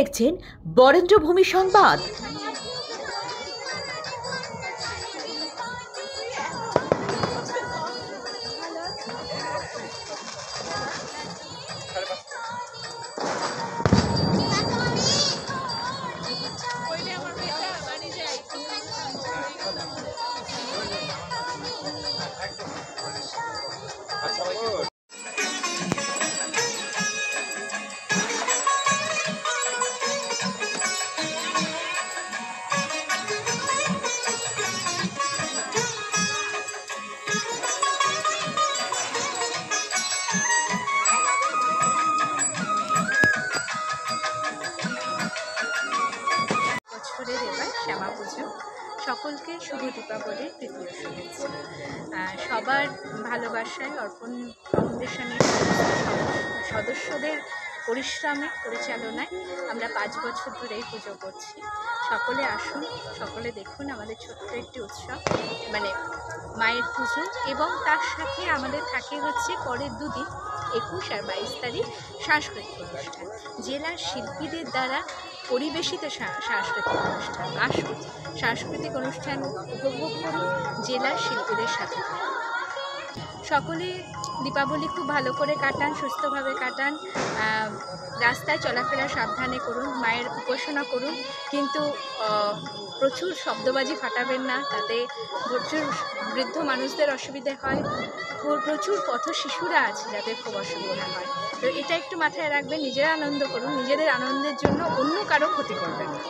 দেখছেন বরেন্দ্রভূমি সংবাদ। বছরের এবার শ্যামা পুজো, সকলকে শুভ দীপাবলির তৃতীয় শুভেচ্ছা। সবার ভালোবাসায় অর্পণ ফাউন্ডেশনের সদস্যদের পরিশ্রমে পরিচালনায় আমরা 5 বছর ধরে এই পুজো করছি। সকলে আসুন, সকলে দেখুন আমাদের ছোট্ট একটি উৎসব, মানে মায়ের পুজো। এবং তার সাথে আমাদের থাকে হচ্ছে পরের দুদিন 21 আর 22 তারিখ সাংস্কৃতিক অনুষ্ঠান, জেলার শিল্পীদের দ্বারা পরিবেশিত সাংস্কৃতিক অনুষ্ঠান। আসুন, সাংস্কৃতিক অনুষ্ঠান উপভোগ করুন জেলার শিল্পীদের সাথে। সকলে দীপাবলি খুব ভালো করে কাটান, সুস্থভাবে কাটান, রাস্তায় চলাফেরা সাবধানে করুন, মায়ের উপাসনা করুন, কিন্তু প্রচুর শব্দবাজি ফাটাবেন না, তাতে প্রচুর বৃদ্ধ মানুষদের অসুবিধে হয়, প্রচুর পথ শিশুরা আছে যাদের খুব অসুবিধা হয়। তো এটা একটু মাথায় রাখবেন, নিজেরা আনন্দ করুন, নিজেদের আনন্দের জন্য অন্য কারো ক্ষতি করবেন না।